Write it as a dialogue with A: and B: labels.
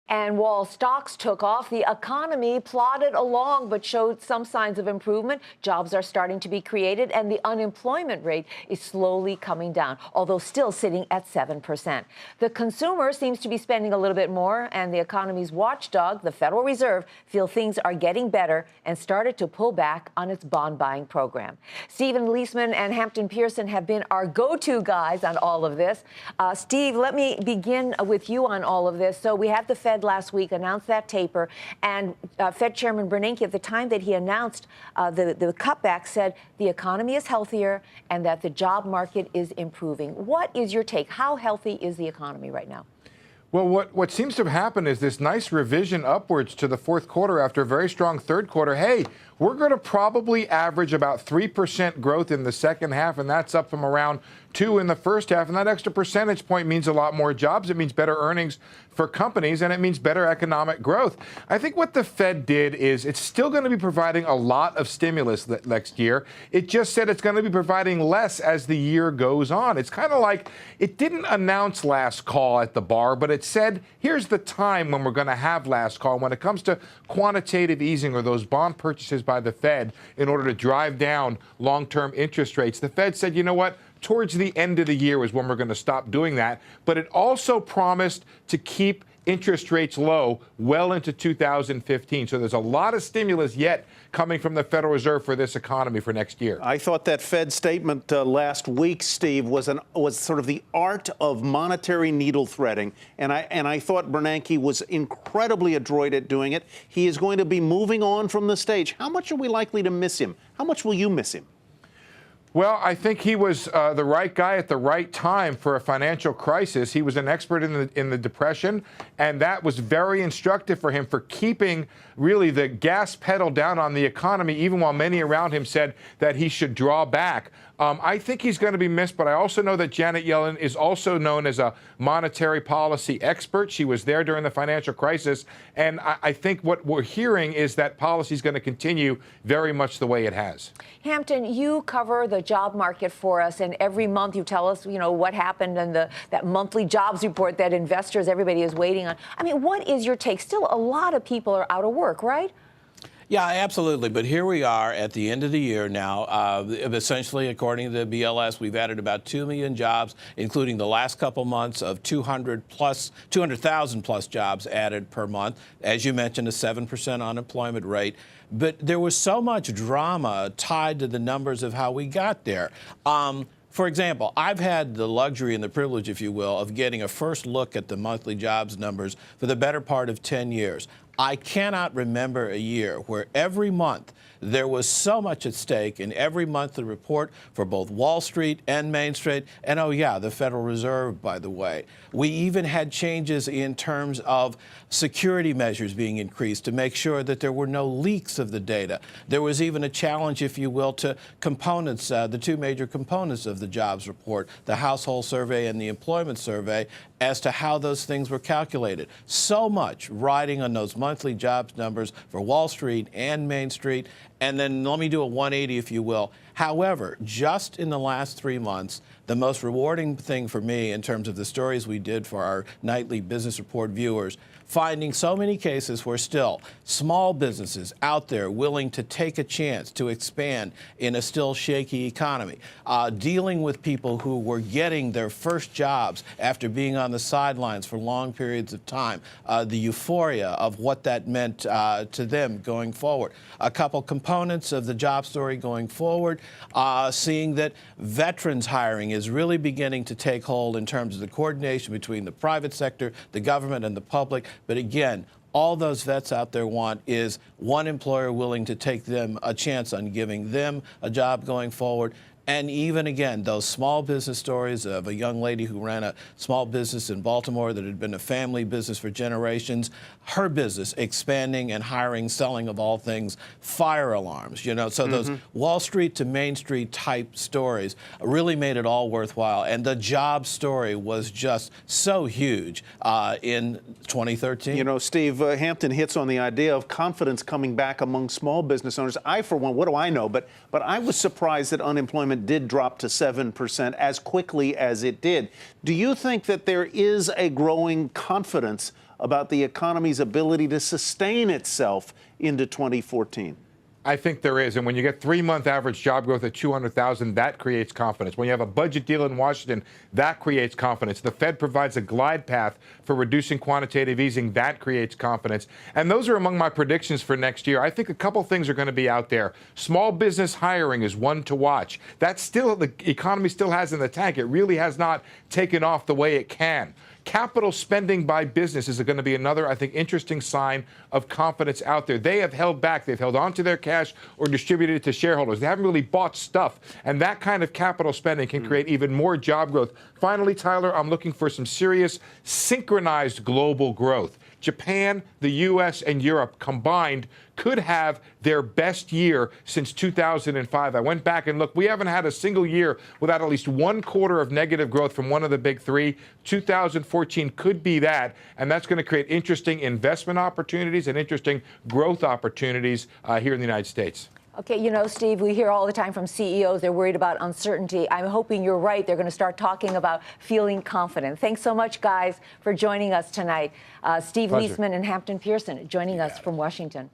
A: And while stocks took off, the economy plodded along but showed some signs of improvement. Jobs are starting to be created, and the unemployment rate is slowly coming down, although still sitting at 7%. The consumer seems to be spending a little bit more, and the economy's watchdog, the Federal Reserve, feel things are getting better and started to pull back on its bond buying program. Stephen Leisman and Hampton Pearson have been our go-to guys on all of this. Steve, let me begin with you on all of this. So we had the Fed last week announced that taper, and Fed Chairman Bernanke, at the time that he announced the cutback, said the economy is healthier and that the job market is improving. What is your take? How healthy is the economy right now?
B: Well, what seems to have happened is this nice revision upwards to the fourth quarter after a very strong third quarter. Hey, we're going to probably average about 3% growth in the second half, and that's up from around 2% in the first half. And that extra percentage point means a lot more jobs. It means better earnings for companies, and it means better economic growth. I think what the Fed did is it's still going to be providing a lot of stimulus next year. It just said it's going to be providing less as the year goes on. It's kind of like it didn't announce last call at the bar, but it said, here's the time when we're going to have last call. When it comes to quantitative easing or those bond purchases by the Fed in order to drive down long-term interest rates, the Fed said, you know what? Towards the end of the year is when we're going to stop doing that. But it also promised to keep interest rates low well into 2015. So there's a lot of stimulus yet coming from the Federal Reserve for this economy for next year.
C: I thought that Fed statement last week, Steve, was sort of the art of monetary needle threading. And I thought Bernanke was incredibly adroit at doing it. He is going to be moving on from the stage. How much are we likely to miss him? How much will you miss him?
B: Well, I think he was the right guy at the right time for a financial crisis. He was an expert in the Depression, and that was very instructive for him for keeping really the gas pedal down on the economy, even while many around him said that he should draw back. I think he's going to be missed, but I also know that Janet Yellen is also known as a monetary policy expert. She was there during the financial crisis, and I think what we're hearing is that policy is going to continue very much the way it has.
A: Hampton, you cover the job market for us, and every month you tell us, what happened in that monthly jobs report that investors, everybody is waiting on. I mean, what is your take? Still, a lot of people are out of work, right?
D: Yeah, absolutely. But here we are at the end of the year now. Essentially, according to the BLS, we've added about 2 million jobs, including the last couple months of 200,000 plus jobs added per month. As you mentioned, a 7% unemployment rate. But there was so much drama tied to the numbers of how we got there. For example, I've had the luxury and the privilege, if you will, of getting a first look at the monthly jobs numbers for the better part of 10 years. I cannot remember a year where every month there was so much at stake in every monthly report for both Wall Street and Main Street, and oh yeah, the Federal Reserve, by the way. We even had changes in terms of security measures being increased to make sure that there were no leaks of the data. There was even a challenge, if you will, to components, the two major components of the jobs report, the household survey and the employment survey, as to how those things were calculated. So much riding on those monthly jobs numbers for Wall Street and Main Street. And then let me do a 180, if you will. However, just in the last 3 months, the most rewarding thing for me in terms of the stories we did for our nightly business report viewers, finding so many cases where still small businesses out there willing to take a chance to expand in a still shaky economy, dealing with people who were getting their first jobs after being on the sidelines for long periods of time, the euphoria of what that meant to them going forward. A couple components of the job story going forward, seeing that veterans hiring is really beginning to take hold in terms of the coordination between the private sector, the government, and the public. But again, all those vets out there want is one employer willing to take them a chance on giving them a job going forward. And even again, those small business stories of a young lady who ran a small business in Baltimore that had been a family business for generations, her business expanding and hiring, selling of all things, fire alarms, so those Wall Street to Main Street type stories really made it all worthwhile. And the job story was just so huge in 2013.
C: Steve, Hampton hits on the idea of confidence coming back among small business owners. I, for one, what do I know? But I was surprised that unemployment did drop to 7% as quickly as it did. Do you think that there is a growing confidence about the economy's ability to sustain itself into 2014?
B: I think there is. And when you get 3-month average job growth at 200,000, that creates confidence. When you have a budget deal in Washington, that creates confidence. The Fed provides a glide path for reducing quantitative easing. That creates confidence. And those are among my predictions for next year. I think a couple things are going to be out there. Small business hiring is one to watch. That's still, the economy still has in the tank. It really has not taken off the way it can. Capital spending by businesses is going to be another, I think, interesting sign of confidence out there. They have held back. They've held onto their cash or distributed it to shareholders. They haven't really bought stuff. And that kind of capital spending can create even more job growth. Finally, Tyler, I'm looking for some serious synchronized global growth. Japan, the U.S., and Europe combined could have their best year since 2005. I went back and looked. We haven't had a single year without at least 1 quarter of negative growth from one of the big three. 2014 could be that, and that's going to create interesting investment opportunities and interesting growth opportunities here in the United States.
A: Okay, you know, Steve, we hear all the time from CEOs, they're worried about uncertainty. I'm hoping you're right. They're going to start talking about feeling confident. Thanks so much, guys, for joining us tonight. Steve
B: Pleasure.
A: Liesman and Hampton Pearson joining us from Washington.